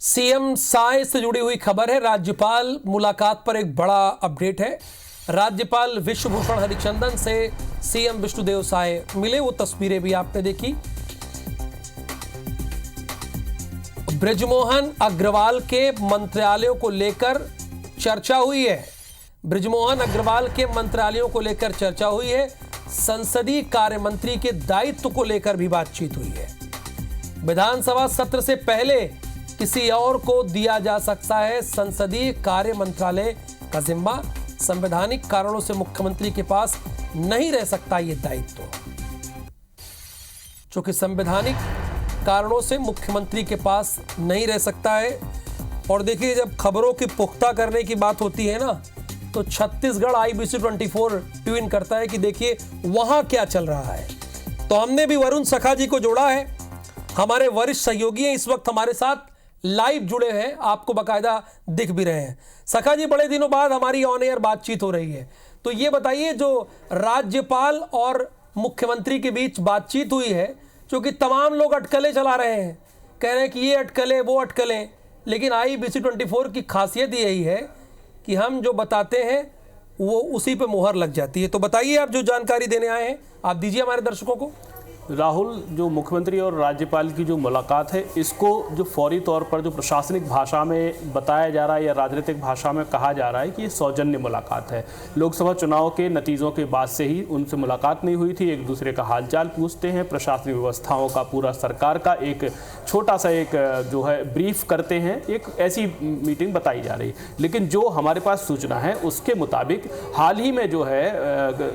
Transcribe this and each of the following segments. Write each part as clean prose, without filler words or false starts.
CM Sai से जुड़ी हुई खबर है। राज्यपाल मुलाकात पर एक बड़ा अपडेट है। राज्यपाल विश्वभूषण हरिचंदन से सीएम विष्णुदेव साय मिले, वो तस्वीरें भी आपने देखी। बृजमोहन अग्रवाल के मंत्रालयों को लेकर चर्चा हुई है। बृजमोहन अग्रवाल के मंत्रालयों को लेकर चर्चा हुई है। संसदीय कार्य मंत्री के दायित्व को लेकर भी बातचीत हुई है। विधानसभा सत्र से पहले किसी और को दिया जा सकता है संसदीय कार्य मंत्रालय का जिम्मा। संवैधानिक कारणों से मुख्यमंत्री के पास नहीं रह सकता ये दायित्व, क्योंकि संवैधानिक कारणों से मुख्यमंत्री के पास नहीं रह सकता है। और देखिए, जब खबरों की पुख्ता करने की बात होती है ना, तो छत्तीसगढ़ IBC 24 ट्यून करता है कि देखिए वहां क्या चल रहा है। तो हमने भी वरुण सखा जी को जोड़ा है। हमारे वरिष्ठ सहयोगी हैं, इस वक्त हमारे साथ लाइव जुड़े हैं, आपको बकायदा दिख भी रहे हैं। सखा जी, बड़े दिनों बाद हमारी ऑन एयर बातचीत हो रही है, तो ये बताइए, जो राज्यपाल और मुख्यमंत्री के बीच बातचीत हुई है, क्योंकि तमाम लोग अटकलें चला रहे हैं, कह रहे हैं कि ये अटकलें वो अटकलें, लेकिन IBC 24 की खासियत यही है कि हम जो बताते हैं वो उसी पे मुहर लग जाती है। तो बताइए, आप जो जानकारी देने आए हैं, आप दीजिए हमारे दर्शकों को। राहुल, जो मुख्यमंत्री और राज्यपाल की जो मुलाकात है, इसको जो फौरी तौर पर जो प्रशासनिक भाषा में बताया जा रहा है या राजनीतिक भाषा में कहा जा रहा है कि ये सौजन्य मुलाकात है। लोकसभा चुनाव के नतीजों के बाद से ही उनसे मुलाकात नहीं हुई थी। एक दूसरे का हालचाल पूछते हैं, प्रशासनिक व्यवस्थाओं का, पूरा सरकार का एक छोटा सा एक जो है ब्रीफ करते हैं, एक ऐसी मीटिंग बताई जा रही। लेकिन जो हमारे पास सूचना है उसके मुताबिक हाल ही में जो है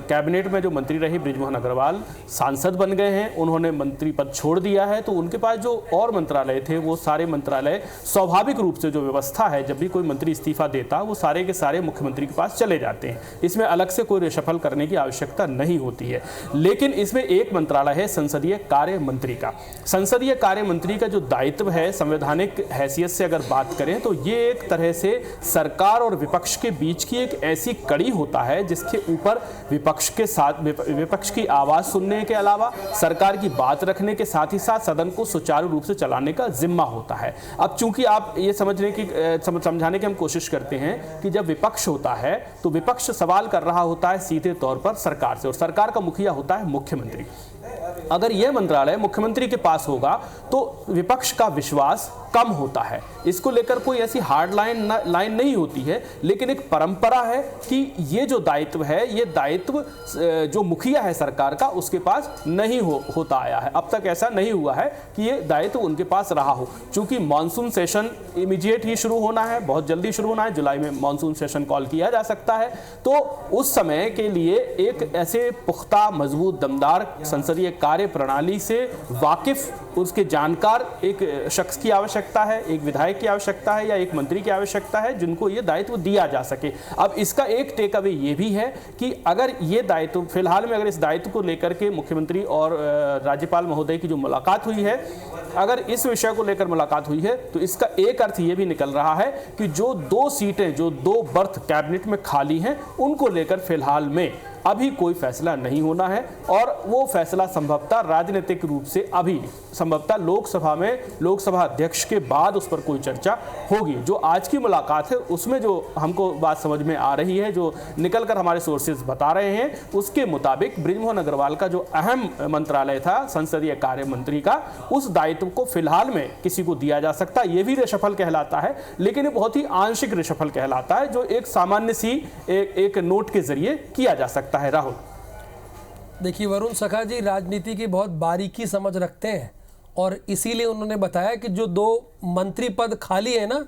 कैबिनेट में जो मंत्री रहे बृजमोहन अग्रवाल सांसद बन गए हैं, उन्होंने मंत्री पद छोड़ दिया है। तो उनके पास जो और मंत्रालय थे, वो सारे मंत्रालय स्वाभाविक रूप से जो व्यवस्था है, जब भी कोई मंत्री इस्तीफा देता वो सारे के सारे मुख्यमंत्री के पास चले जाते हैं। इसमें अलग से कोई रिशफल करने की आवश्यकता नहीं होती है। लेकिन इसमें एक मंत्रालय है संसदीय कार्य मंत्री का। संसदीय कार्य मंत्री का जो दायित्व है, संवैधानिक हैसियत से अगर बात करें तो ये एक तरह से सरकार और विपक्ष के बीच की एक ऐसी कड़ी होता है जिसके ऊपर विपक्ष के साथ विपक्ष की आवाज सुनने के अलावा सरकार की बात रखने के साथ ही साथ सदन को सुचारू रूप से चलाने का जिम्मा होता है। अब चूंकि आप ये समझाने की हम कोशिश करते हैं कि जब विपक्ष होता है तो विपक्ष सवाल कर रहा होता है सीधे तौर पर सरकार से, और सरकार का मुखिया होता है मुख्यमंत्री। अगर यह मंत्रालय मुख्यमंत्री के पास होगा तो विपक्ष का विश्वास कम होता है। इसको लेकर कोई ऐसी हार्ड लाइन नहीं होती है, लेकिन एक परंपरा है कि ये जो दायित्व है, ये दायित्व जो मुखिया है सरकार का, उसके पास नहीं होता आया है। अब तक ऐसा नहीं हुआ है कि ये दायित्व उनके पास रहा हो। चूंकि मानसून सेशन इमीडिएट ही शुरू होना है, बहुत जल्दी शुरू होना है, जुलाई में मानसून सेशन कॉल किया जा सकता है। तो उस समय के लिए एक ऐसे पुख्ता, मजबूत, दमदार संसदीय कार्य प्रणाली से वाकिफ, उसके जानकार एक शख्स की आवश्यकता है, एक विधायक की आवश्यकता है या एक मंत्री की आवश्यकता है, जिनको ये दायित्व दिया जा सके। अब इसका एक टेक अवे ये भी है कि अगर ये दायित्व फिलहाल में, अगर इस दायित्व को लेकर के मुख्यमंत्री और राज्यपाल महोदय की जो मुलाकात हुई है, अगर इस विषय को लेकर मुलाकात हुई है, तो इसका एक अर्थ ये भी निकल रहा है कि जो 2 सीटें, जो 2 बर्थ कैबिनेट में खाली हैं, उनको लेकर फिलहाल में अभी कोई फैसला नहीं होना है। और वो फैसला संभवतः राजनीतिक रूप से अभी संभवतः लोकसभा में, लोकसभा अध्यक्ष के बाद उस पर कोई चर्चा होगी। जो आज की मुलाकात है उसमें जो हमको बात समझ में आ रही है, जो निकलकर हमारे सोर्सेज बता रहे हैं, उसके मुताबिक बृजमोहन अग्रवाल का जो अहम मंत्रालय था संसदीय कार्य मंत्री का, उस दायित्व को फिलहाल में किसी को दिया जा सकता है। ये भी रिशफल कहलाता है, लेकिन ये बहुत ही आंशिक रिशफल कहलाता है, जो एक सामान्य सी एक नोट के जरिए किया जा सकता है। राहुल, देखिए, वरुण सखा जी राजनीति की बहुत बारीकी समझ रखते हैं, और इसीलिए उन्होंने बताया कि जो 2 मंत्री पद खाली है ना,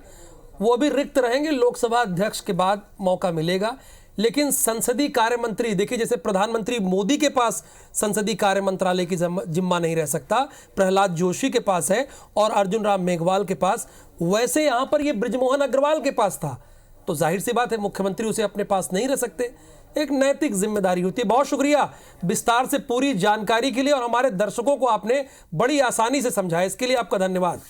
वो अभी रिक्त रहेंगे, लोकसभा अध्यक्ष के बाद मौका मिलेगा। लेकिन संसदीय कार्य मंत्री, देखिए, जैसे प्रधानमंत्री मोदी के पास संसदीय कार्य मंत्रालय की जिम्मा नहीं रह सकता, प्रहलाद जोशी के पास है और अर्जुन राम मेघवाल के पास, वैसे यहां पर ये बृजमोहन अग्रवाल के पास था। तो जाहिर सी बात है मुख्यमंत्री उसे अपने पास नहीं रह सकते। एक नैतिक जिम्मेदारी होती है। बहुत शुक्रिया विस्तार से पूरी जानकारी के लिए, और हमारे दर्शकों को आपने बड़ी आसानी से समझाया, इसके लिए आपका धन्यवाद।